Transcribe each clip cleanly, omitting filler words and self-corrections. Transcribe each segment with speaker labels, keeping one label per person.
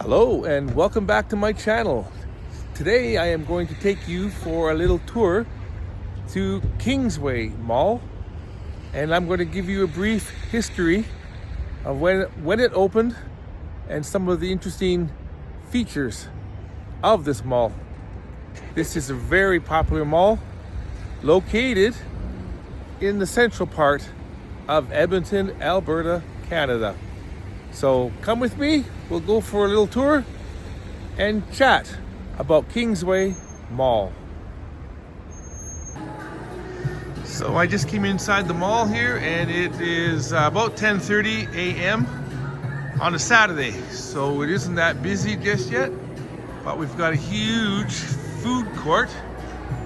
Speaker 1: Hello and welcome back to my channel. Today I am going to take you for a little tour to Kingsway Mall, and I'm going to give you a brief history of when it opened and some of the interesting features of this mall. This is a very popular mall located in the central part of Edmonton, Alberta, Canada. So come with me, we'll go for a little tour and chat about Kingsway Mall. So I just came inside the mall here and it is about 10:30 a.m. on a Saturday. So it isn't that busy just yet, but we've got a huge food court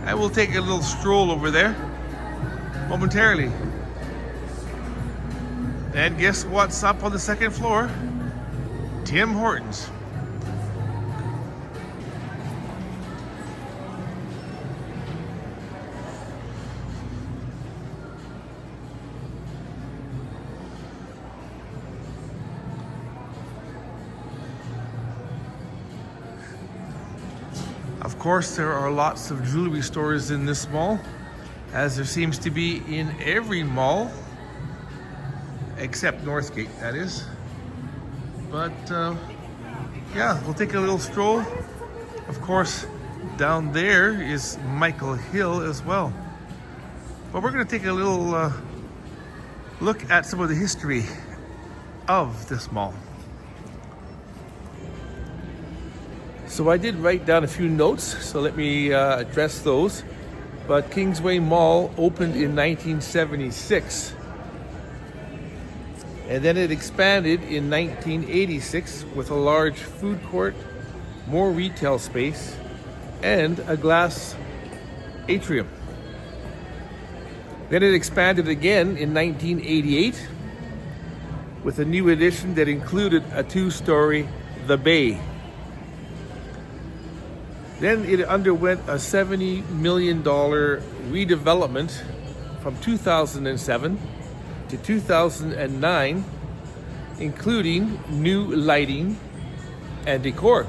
Speaker 1: and we'll take a little stroll over there momentarily. And guess what's up on the second floor? Tim Hortons. Of course, there are lots of jewelry stores in this mall, as there seems to be in every mall. Except Northgate, that is. But yeah, we'll take a little stroll. Of course, down there is Michael Hill as well. But we're going to take a little look at some of the history of this mall. So I did write down a few notes, so let me address those. But Kingsway Mall opened in 1976. And then it expanded in 1986 with a large food court, more retail space, and a glass atrium. Then it expanded again in 1988 with a new addition that included a two-story The Bay. Then it underwent a $70 million redevelopment from 2007 to 2009, including new lighting and decor.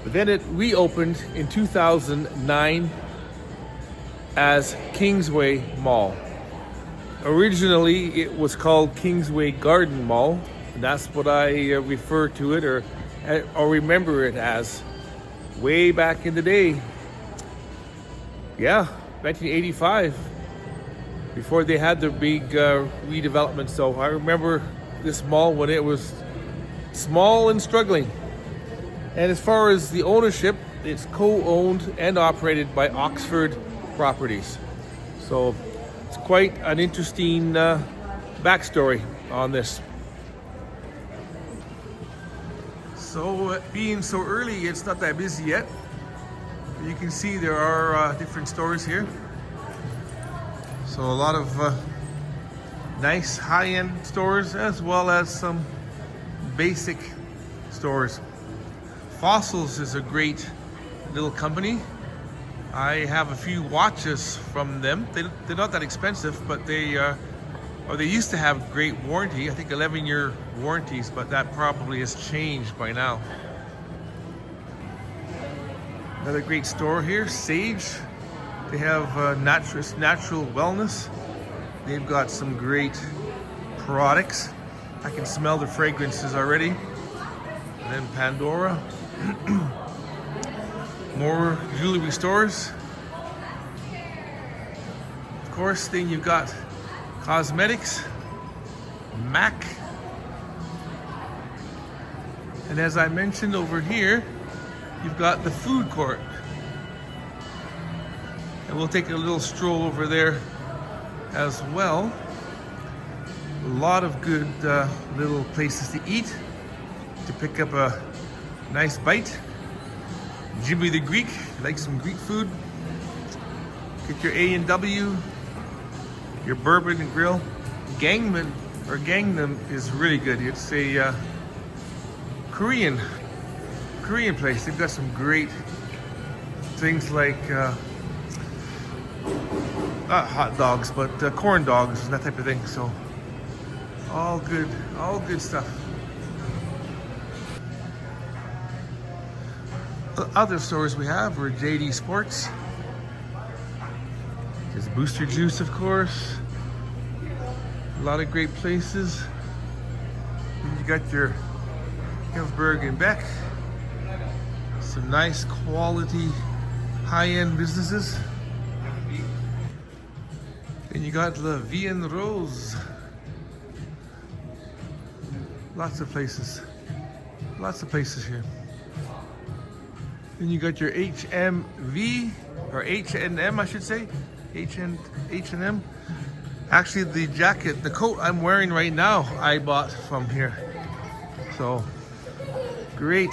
Speaker 1: But then it reopened in 2009 as Kingsway Mall. Originally, it was called Kingsway Garden Mall, and that's what I refer to it or remember it as way back in the day. Yeah, 1985. Before they had their big redevelopment. So I remember this mall when it was small and struggling. And as far as the ownership, it's co-owned and operated by Oxford Properties. So it's quite an interesting backstory on this. So being so early, it's not that busy yet. You can see there are different stores here. So a lot of nice high-end stores as well as some basic stores. Fossils is a great little company. I have a few watches from them. They're not that expensive, but they used to have great warranty. I think 11-year warranties, but that probably has changed by now. Another great store here, Sage. They have natural wellness. They've got some great products. I can smell the fragrances already. And then Pandora. More jewelry stores. Of course, then you've got cosmetics, MAC. And as I mentioned over here, you've got the food court. And we'll take a little stroll over there as well. A lot of good little places to eat, to pick up a nice bite. Jimmy the Greek, like some Greek food. Get your A&W, your bourbon and grill. Gangnam is really good. It's a Korean place. They've got some great things like not hot dogs, but corn dogs and that type of thing. So all good stuff. The other stores we have are JD Sports. There's Booster Juice, of course. A lot of great places. And you got your Hillsburg and Beck. Some nice quality, high-end businesses. And you got La Vie en Rose. Lots of places. Lots of places here. Then you got your HMV, or H&M I should say. H&M. Actually the jacket, the coat I'm wearing right now, I bought from here. So, great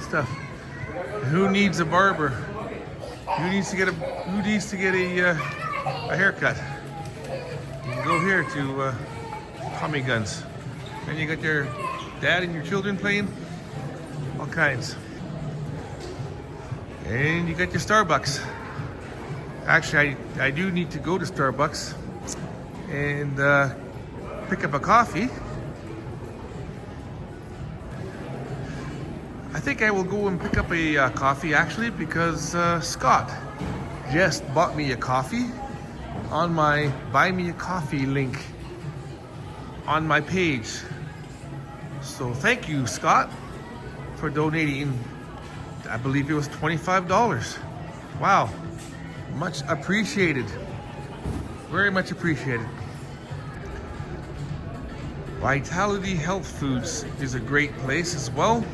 Speaker 1: stuff. Who needs a barber? Who needs to get a haircut? You can go here to Tommy Guns. And you got your dad and your children playing, all kinds. And you got your Starbucks. Actually, I do need to go to Starbucks and pick up a coffee. I think I will go and pick up a coffee actually, because Scott just bought me a coffee on my Buy Me a Coffee link on my page. So thank you, Scott, for donating. I believe it was $25. Wow, much appreciated. Very much appreciated. Vitality Health Foods is a great place as well.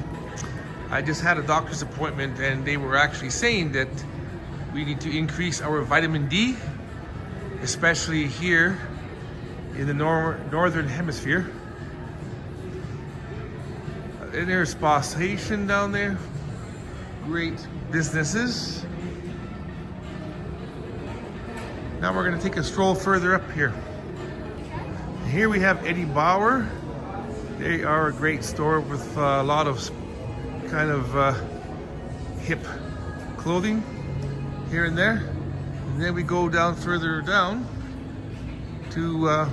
Speaker 1: I just had a doctor's appointment and they were actually saying that we need to increase our vitamin D, especially here in the northern hemisphere. And there's Spa Station down there. Great businesses. Now we're going to take a stroll further up here. Here we have Eddie Bauer. They are a great store with a lot of kind of hip clothing here and there. And then we go down further down to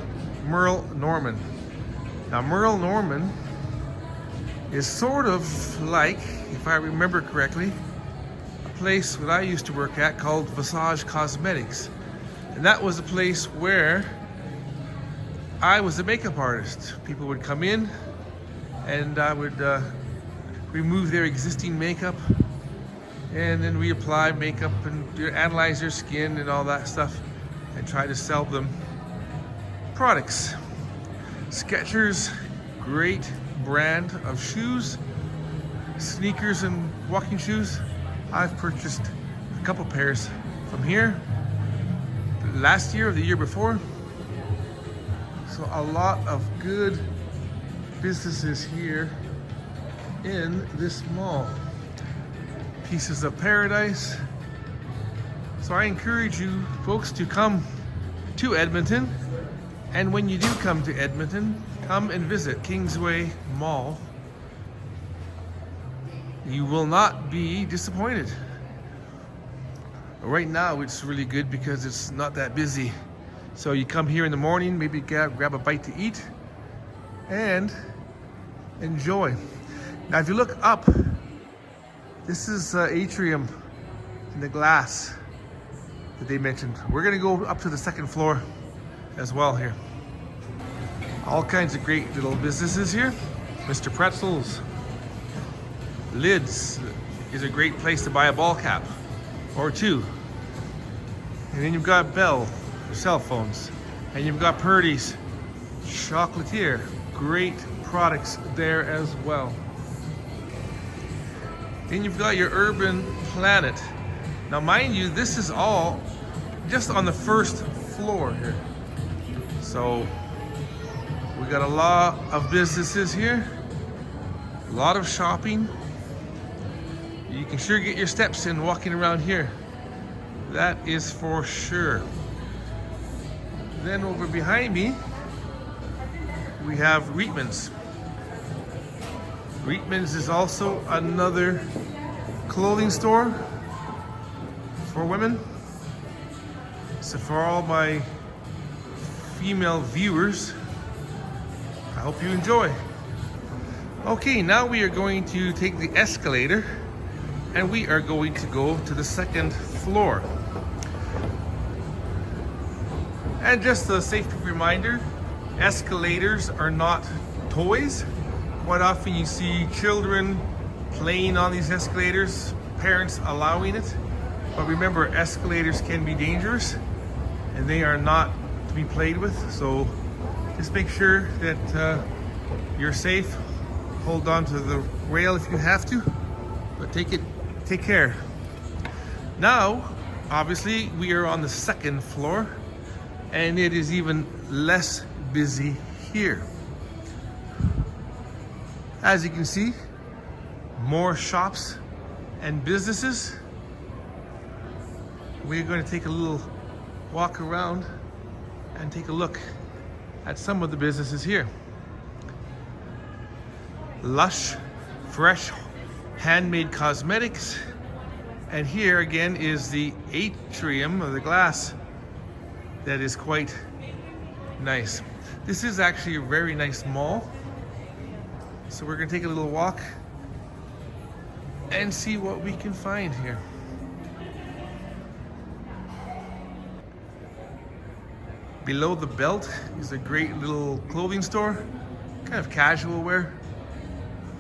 Speaker 1: Merle Norman. Now Merle Norman is sort of like, if I remember correctly, a place that I used to work at called Visage Cosmetics. And that was a place where I was a makeup artist. People would come in and I would remove their existing makeup and then reapply makeup and analyze their skin and all that stuff and try to sell them products. Skechers, great brand of shoes, sneakers and walking shoes. I've purchased a couple pairs from here last year or the year before. So a lot of good businesses here in this mall. Pieces of Paradise. So I encourage you folks to come to Edmonton, and when you do come to Edmonton, come and visit Kingsway Mall. You will not be disappointed. Right now it's really good because it's not that busy. So you come here in the morning, maybe grab a bite to eat and enjoy. Now if you look up, this is atrium in the glass that they mentioned. We're gonna go up to the second floor as well here. All kinds of great little businesses here. Mr. Pretzels. Lids is a great place to buy a ball cap or two. And then you've got Bell for cell phones. And you've got Purdy's Chocolatier. Great products there as well. Then you've got your Urban Planet. Now mind you, this is all just on the first floor here. So we got a lot of businesses here, a lot of shopping. You can sure get your steps in walking around here. That is for sure. Then over behind me, we have Reitman's. Reitman's is also another clothing store for women. So for all my female viewers, I hope you enjoy. Okay, now we are going to take the escalator and we are going to go to the second floor. And just a safety reminder, escalators are not toys. Quite often you see children playing on these escalators, parents allowing it. But remember, escalators can be dangerous and they are not to be played with. So just make sure that you're safe. Hold on to the rail if you have to, but take care. Now, obviously, we are on the second floor and it is even less busy here. As you can see, more shops and businesses. We're going to take a little walk around and take a look at some of the businesses here. Lush, fresh, handmade cosmetics. And here again is the atrium of the glass. That is quite nice. This is actually a very nice mall. So we're gonna take a little walk and see what we can find here. Below the belt is a great little clothing store, kind of casual wear.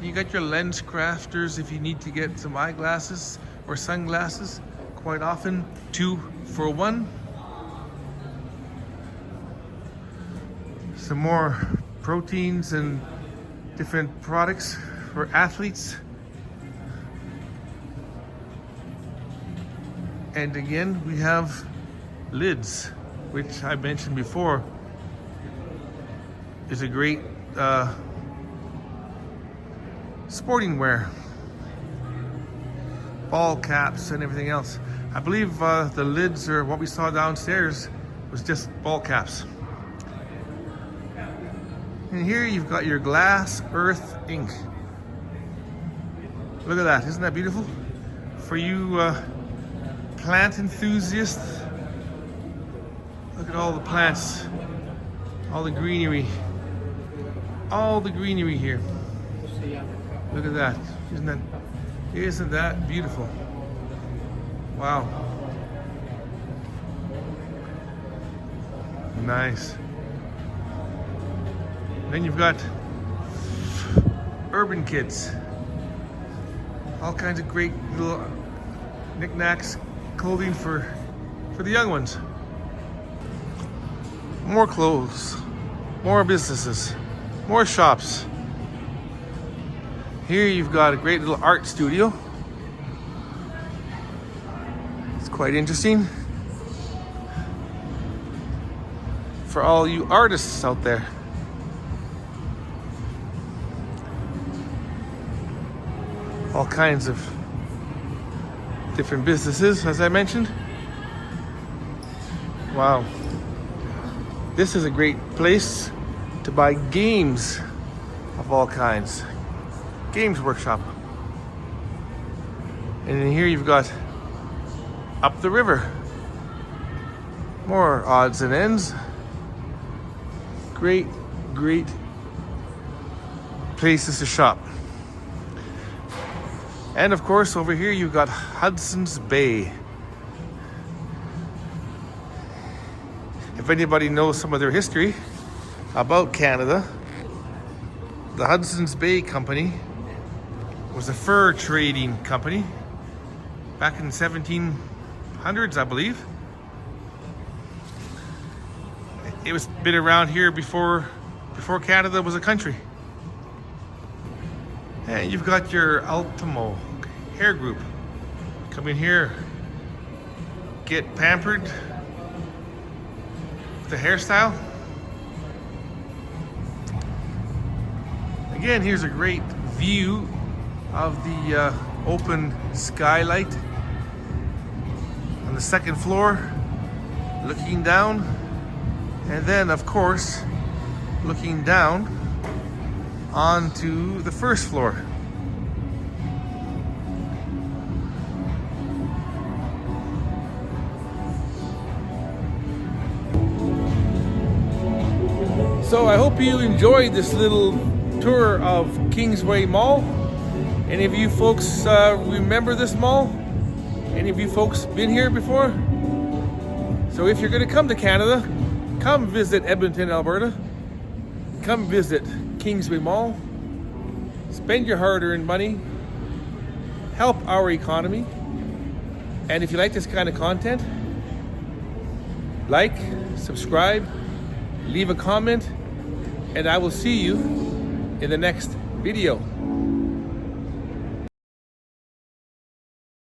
Speaker 1: You got your lens crafters if you need to get some eyeglasses or sunglasses. Quite often, 2 for 1. Some more proteins and different products for athletes. And again, we have lids, which I mentioned before is a great sporting wear. Ball caps and everything else. I believe the lids, or what we saw downstairs, was just ball caps. And here you've got your glass earth ink. Look at that, isn't that beautiful? For you plant enthusiasts, look at all the plants, all the greenery here. Look at that, isn't that beautiful? Wow. Nice. Then you've got Urban Kids. All kinds of great little knickknacks, clothing for the young ones. More clothes, more businesses, more shops. Here you've got a great little art studio. It's quite interesting for all you artists out there. All kinds of different businesses, as I mentioned. Wow. This is a great place to buy games of all kinds. Games workshop. And in here you've got Up the River. More odds and ends. Great places to shop. And of course, over here you've got Hudson's Bay. If anybody knows some of their history about Canada, the Hudson's Bay Company was a fur trading company back in the 1700s, I believe. It was been around here before Canada was a country. And you've got your Ultimo hair group. Come in here, get pampered with the hairstyle. Again, here's a great view of the open skylight on the second floor, looking down, and then of course looking down onto the first floor. So I hope you enjoyed this little tour of Kingsway Mall. Any of you folks remember this mall? Any of you folks been here before? So if you're going to come to Canada, come visit Edmonton, Alberta. Come visit Kingsway Mall. Spend your hard-earned money. Help our economy. And if you like this kind of content, like, subscribe, leave a comment, and I will see you in the next video.